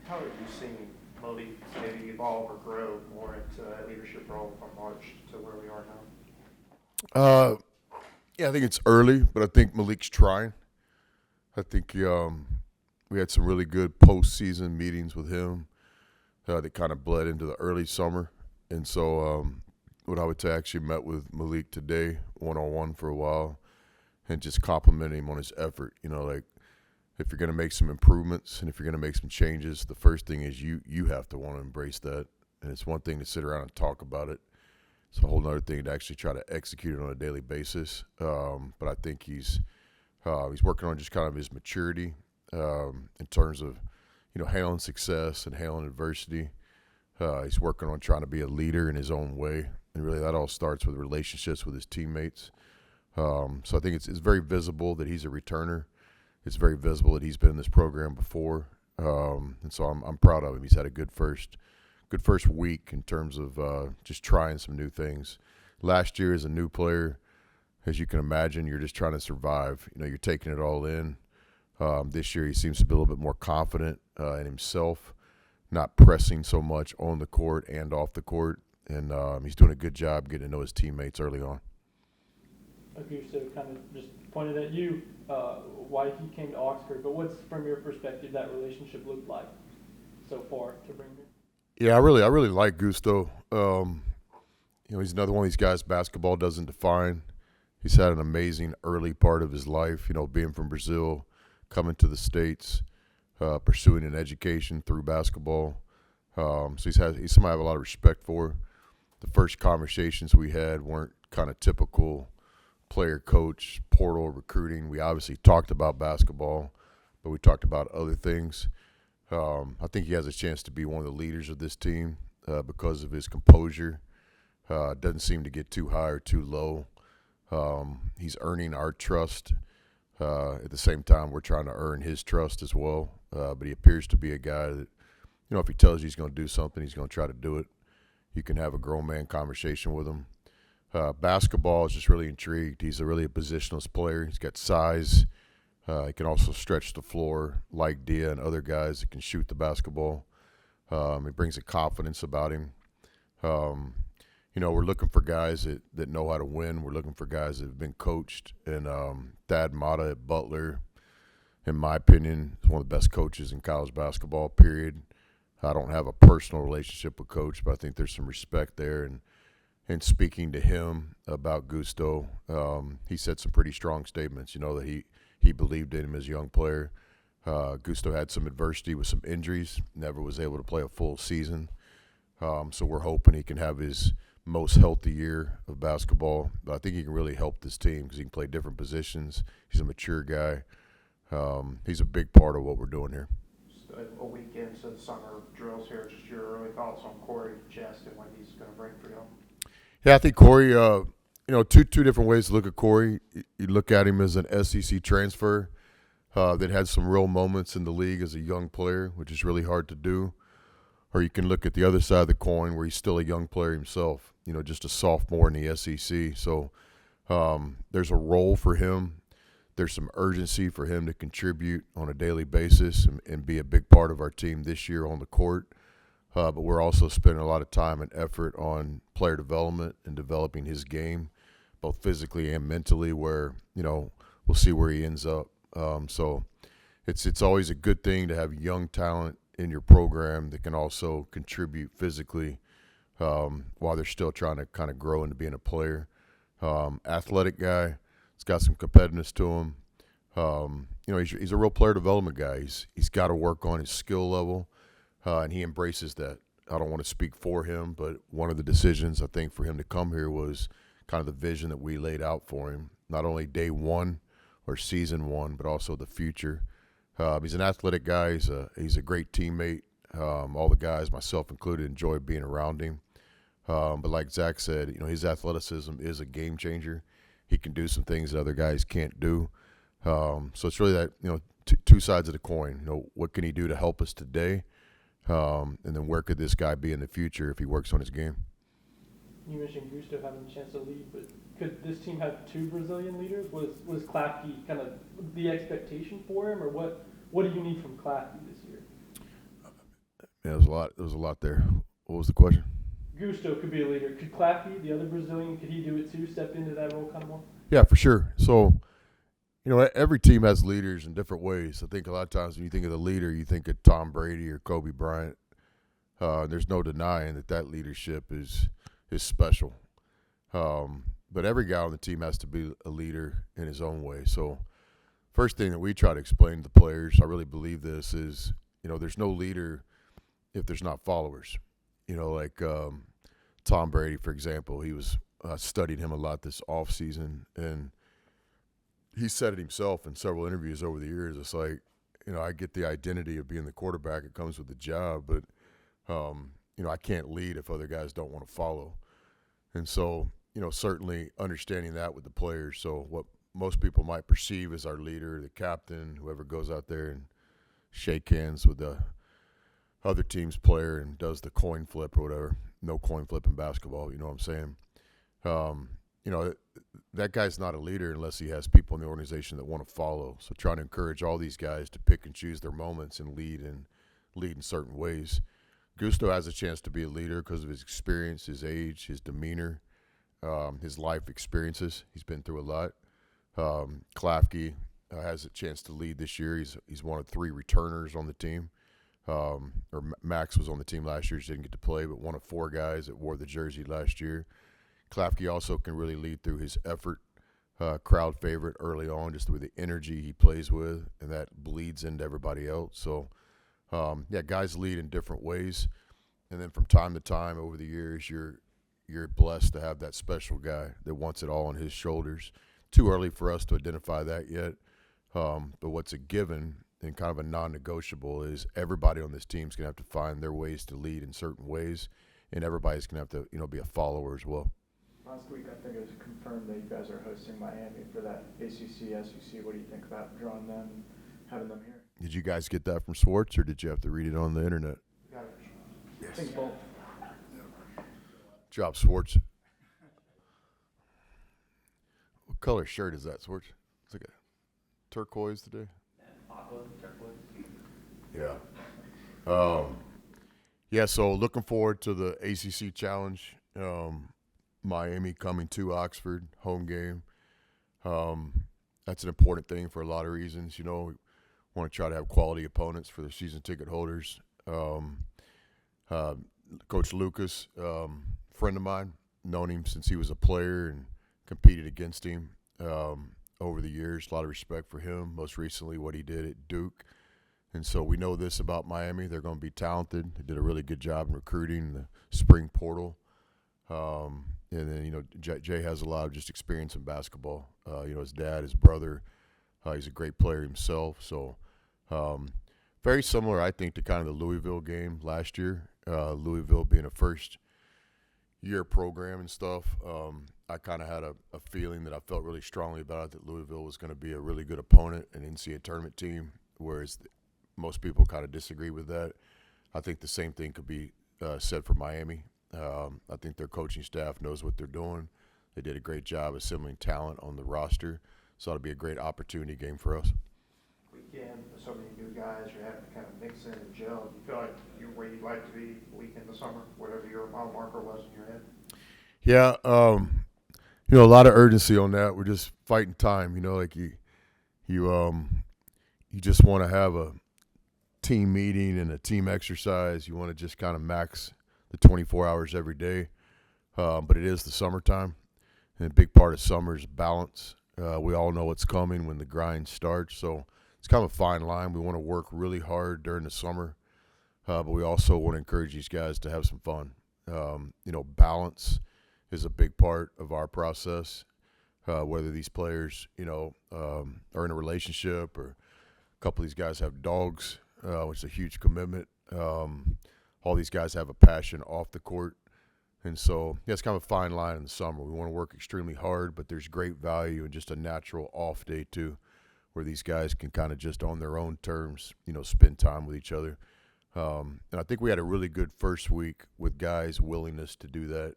How have you seen Malik maybe evolve or grow more into a leadership role from March to where we are now? Uh, yeah, I think it's early, but I think Malik's trying. I think we had some really good postseason meetings with him that kind of bled into the early summer. And so, what I would say, I actually met with Malik today, one on one for a while, and just complimented him on his effort. Like if you're going to make some improvements and if you're going to make some changes, the first thing is you have to want to embrace that. And it's one thing to sit around and talk about it. It's a whole other thing to actually try to execute it on a daily basis. But I think he's working on just kind of his maturity in terms of handling success and handling adversity. He's working on trying to be a leader in his own way, and really that all starts with relationships with his teammates. So I think it's very visible that he's a returner. It's very visible that he's been in this program before, and so I'm proud of him. He's had a good first week in terms of just trying some new things. Last year as a new player, as you can imagine, you're just trying to survive. You're taking it all in. This year he seems to be a little bit more confident in himself, not pressing so much on the court and off the court, and he's doing a good job getting to know his teammates early on. Augusto kind of just pointed at you why he came to Oxford, but what's from your perspective that relationship looked like so far to bring here? Yeah, I really like Gusto. He's another one of these guys basketball doesn't define. He's had an amazing early part of his life, being from Brazil, coming to the States, pursuing an education through basketball. So he's somebody I have a lot of respect for. The first conversations we had weren't kind of typical player coach, portal recruiting. We obviously talked about basketball, but we talked about other things. I think he has a chance to be one of the leaders of this team because of his composure. Doesn't seem to get too high or too low. He's earning our trust. At the same time, we're trying to earn his trust as well. But he appears to be a guy that, if he tells you he's going to do something, he's going to try to do it. You can have a grown man conversation with him. Basketball is just really intrigued. He's really a positionless player. He's got size. He can also stretch the floor like Dia and other guys that can shoot the basketball. He brings a confidence about him. We're looking for guys that know how to win. We're looking for guys that have been coached. And Thad Matta at Butler, in my opinion, is one of the best coaches in college basketball, period. I don't have a personal relationship with Coach, but I think there's some respect there. And speaking to him about Gusto, he said some pretty strong statements, that he believed in him as a young player. Gusto had some adversity with some injuries, never was able to play a full season. So we're hoping he can have his most healthy year of basketball. But I think he can really help this team because he can play different positions. He's a mature guy. He's a big part of what we're doing here. Just a week into the summer drills here, just your early thoughts on Corey Chest and what he's going to bring for you. Yeah, I think Corey, two different ways to look at Corey. You look at him as an SEC transfer that had some real moments in the league as a young player, which is really hard to do. Or you can look at the other side of the coin where he's still a young player himself, just a sophomore in the SEC. So there's a role for him. There's some urgency for him to contribute on a daily basis and be a big part of our team this year on the court. But we're also spending a lot of time and effort on player development and developing his game, both physically and mentally, where, we'll see where he ends up. So it's always a good thing to have young talent in your program that can also contribute physically while they're still trying to kind of grow into being a player. Athletic guy. He's got some competitiveness to him. He's a real player development guy. He's got to work on his skill level. And he embraces that. I don't want to speak for him, but one of the decisions I think for him to come here was kind of the vision that we laid out for him, not only day one or season one, but also the future. He's an athletic guy. He's a great teammate. All the guys, myself included, enjoy being around him. But like Zach said, his athleticism is a game changer. He can do some things that other guys can't do. So it's really that, two sides of the coin. What can he do to help us today? And then where could this guy be in the future if he works on his game? You mentioned Gusto having a chance to lead, but could this team have two Brazilian leaders? Was Klafke kind of the expectation for him, or what do you need from Klafke this year? Yeah, there was a lot there. What was the question? Gusto could be a leader. Could Claffey, the other Brazilian, could he do it too? Step into that role kind of more. Yeah, for sure. So, every team has leaders in different ways. I think a lot of times when you think of the leader, you think of Tom Brady or Kobe Bryant. There's no denying that leadership is special. But every guy on the team has to be a leader in his own way. So, first thing that we try to explain to the players, I really believe this, is, there's no leader if there's not followers. Like Tom Brady, for example, he was studied him a lot this offseason, and he said it himself in several interviews over the years. It's like, I get the identity of being the quarterback. It comes with the job, but, I can't lead if other guys don't want to follow. And so, certainly understanding that with the players. So what most people might perceive as our leader, the captain, whoever goes out there and shake hands with the other team's player and does the coin flip or whatever. No coin flip in basketball, you know what I'm saying? That guy's not a leader unless he has people in the organization that want to follow. So trying to encourage all these guys to pick and choose their moments and lead in certain ways. Gusto has a chance to be a leader because of his experience, his age, his demeanor, his life experiences. He's been through a lot. Klafke has a chance to lead this year. He's one of 3 returners on the team. Or Max was on the team last year, just didn't get to play, but one of 4 guys that wore the jersey last year. Klafke also can really lead through his effort, crowd favorite early on, just with the energy he plays with, and that bleeds into everybody else. So, guys lead in different ways, and then from time to time over the years, you're blessed to have that special guy that wants it all on his shoulders. Too early for us to identify that yet, but what's a given and kind of a non-negotiable is everybody on this team's gonna have to find their ways to lead in certain ways, and everybody's gonna have to be a follower as well. Last week, I think it was confirmed that you guys are hosting Miami for that ACC, SEC. What do you think about drawing them and having them here? Did you guys get that from Swartz, or did you have to read it on the internet? Got it. I think both. Job, Swartz. What color shirt is that, Swartz? It's like a turquoise today. Aqua, turquoise. Yeah. So looking forward to the ACC Challenge. Miami coming to Oxford, home game. That's an important thing for a lot of reasons. We want to try to have quality opponents for the season ticket holders. Coach Lucas, friend of mine, known him since he was a player and competed against him over the years. A lot of respect for him. Most recently, what he did at Duke. And so we know this about Miami. They're going to be talented. They did a really good job in recruiting the spring portal. And then, Jay has a lot of just experience in basketball. His dad, his brother, he's a great player himself. So very similar, I think, to kind of the Louisville game last year. Louisville being a first-year program and stuff. I kind of had a feeling that I felt really strongly about it, that Louisville was going to be a really good opponent, an NCAA tournament team, whereas most people kind of disagree with that. I think the same thing could be said for Miami. I think their coaching staff knows what they're doing. They did a great job assembling talent on the roster, so it'll be a great opportunity game for us. Weekend, so many new guys, you're having to kind of mix in and gel. Do you feel like you're where you'd like to be a week in the summer, whatever your mile marker was in your head? Yeah, a lot of urgency on that. We're just fighting time. Like you just want to have a team meeting and a team exercise. You want to just kind of max the 24 hours every day, but it is the summertime, and a big part of summer is balance. We all know what's coming when the grind starts, so it's kind of a fine line. We want to work really hard during the summer, but we also want to encourage these guys to have some fun. Balance is a big part of our process, whether these players, are in a relationship, or a couple of these guys have dogs, which is a huge commitment. All these guys have a passion off the court. And so, it's kind of a fine line in the summer. We want to work extremely hard, but there's great value in just a natural off day too, where these guys can kind of just on their own terms, spend time with each other. And I think we had a really good first week with guys' willingness to do that.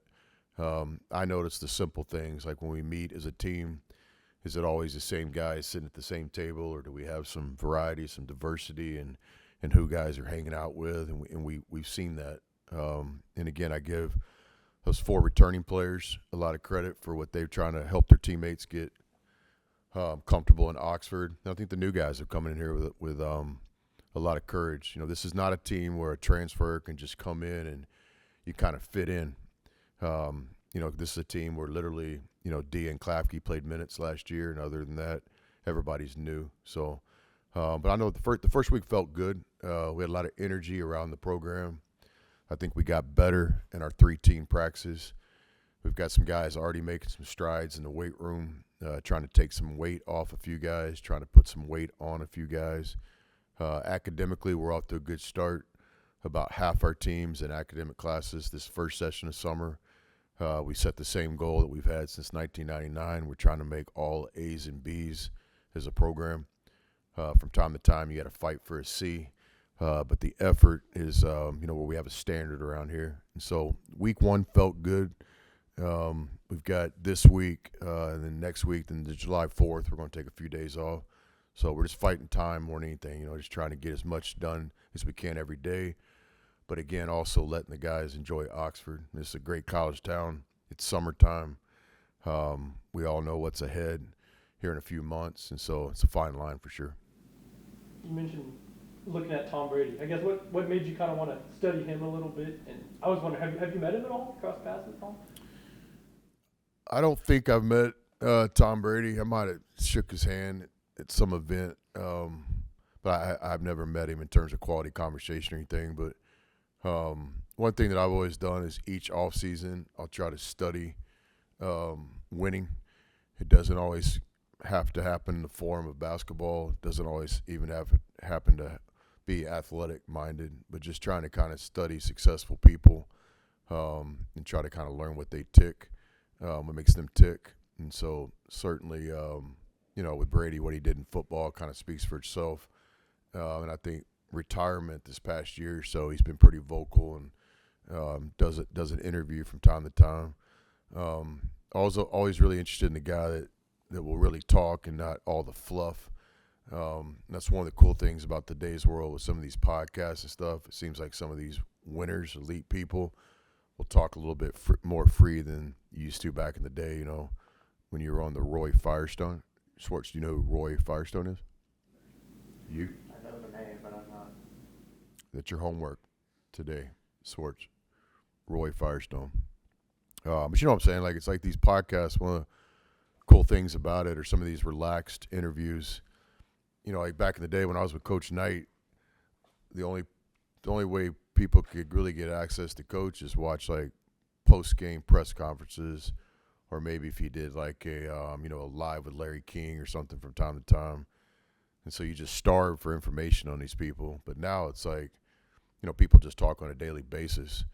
I noticed the simple things, like when we meet as a team, is it always the same guys sitting at the same table, or do we have some variety, some diversity? And and who guys are hanging out with, and we've seen that. And again, I give those 4 returning players a lot of credit for what they're trying to help their teammates get comfortable in Oxford. And I think the new guys are coming in here with a lot of courage. You know, this is not a team where a transfer can just come in and you kind of fit in. You know, this is a team where literally, you know, D and Klafke played minutes last year, and other than that, everybody's new. So, but I know the first week felt good. We had a lot of energy around the program. I think we got better in our 3-team practices. We've got some guys already making some strides in the weight room, trying to take some weight off a few guys, trying to put some weight on a few guys. Academically, we're off to a good start. About half our teams in academic classes this first session of summer. We set the same goal that we've had since 1999. We're trying to make all A's and B's as a program. From time to time, you got to fight for a C. But the effort is, you know, where we have a standard around here. And so week 1 felt good. We've got this week and then next week, then the July 4th, we're going to take a few days off. So we're just fighting time more than anything, you know, just trying to get as much done as we can every day. But again, also letting the guys enjoy Oxford. It's a great college town. It's summertime. We all know what's ahead here in a few months, and so it's a fine line for sure. You mentioned looking at Tom Brady. I guess what made you kind of want to study him a little bit? And I was wondering, have you met him at all? Crossed paths with Tom? I don't think I've met Tom Brady. I might have shook his hand at some event, but I've never met him in terms of quality conversation or anything. But one thing that I've always done is each off season I'll try to study winning. It doesn't always have to happen in the form of basketball. It doesn't always even happen to be athletic minded, but just trying to kind of study successful people and try to kind of learn what they tick, what makes them tick. And so certainly, you know, with Brady, what he did in football kind of speaks for itself. And I think retirement this past year or so, he's been pretty vocal and does an interview from time to time. Also, always really interested in the guy that will really talk and not all the fluff. That's one of the cool things about today's world with some of these podcasts and stuff. It seems like some of these winners, elite people, will talk a little bit more free than you used to back in the day, you know, when you were on the Roy Firestone. Schwartz, do you know who Roy Firestone is? You? I know the name, but I'm not. That's your homework today, Schwartz. Roy Firestone. But you know what I'm saying? Like, it's like these podcasts, one of the cool things about it are some of these relaxed interviews. You know, like back in the day when I was with Coach Knight, the only way people could really get access to Coach is watch like post-game press conferences, or maybe if he did like a you know, a live with Larry King or something from time to time. And so you just starve for information on these people. But now it's like, you know, people just talk on a daily basis.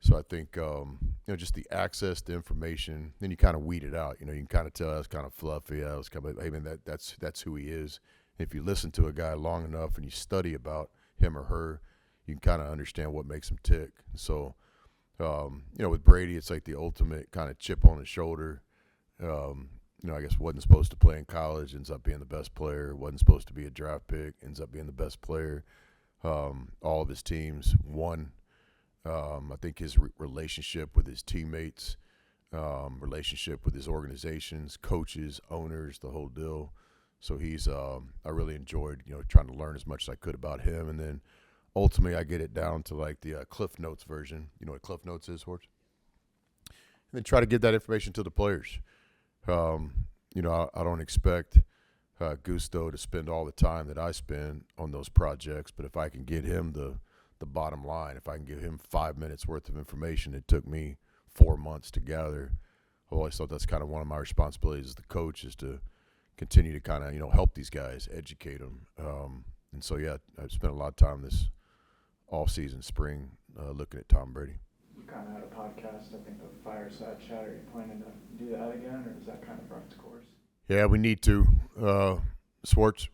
So I think, you know, just the access to information, then you kind of weed it out. You know, you can kind of tell that's kind of fluffy. I was kind of, I mean, that's who he is. If you listen to a guy long enough and you study about him or her, you can kind of understand what makes him tick. So, you know, with Brady, it's like the ultimate kind of chip on his shoulder. You know, I guess wasn't supposed to play in college, ends up being the best player. Wasn't supposed to be a draft pick, ends up being the best player. All of his teams won. I think his relationship with his teammates, relationship with his organizations, coaches, owners, the whole deal. So he's, I really enjoyed, you know, trying to learn as much as I could about him. And then ultimately I get it down to like the Cliff Notes version. You know what Cliff Notes is, Horst? And then try to get that information to the players. You know, I don't expect Gusto to spend all the time that I spend on those projects, but if I can get him the bottom line, if I can give him 5 minutes worth of information it took me 4 months to gather, I've always thought that's kind of one of my responsibilities as the coach, is to continue to kind of, you know, help these guys, educate them. And so, yeah, I've spent a lot of time this off-season spring looking at Tom Brady. You kind of had a podcast, I think, the Fireside Chat. Are you planning to do that again, or is that kind of run its course? Yeah, we need to. Schwartz?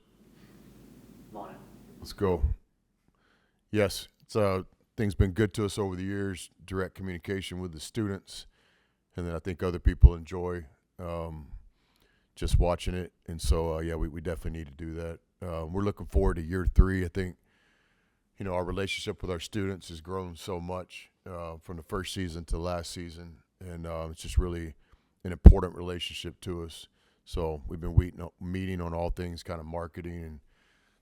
Let's go. Yes, it's things been good to us over the years, direct communication with the students, and then I think other people enjoy just watching it. And so, yeah, we definitely need to do that. We're looking forward to year 3. I think our relationship with our students has grown so much from the first season to last season, and it's just really an important relationship to us. So we've been meeting on all things kind of marketing and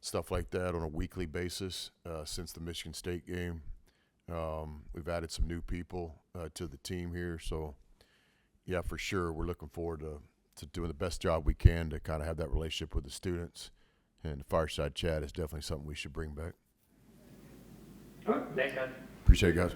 stuff like that on a weekly basis since the Michigan State game. We've added some new people to the team here, so yeah, for sure, we're looking forward to doing the best job we can to kind of have that relationship with the students. And the fireside chat is definitely something we should bring back. All right, thanks, guys. Appreciate it, guys.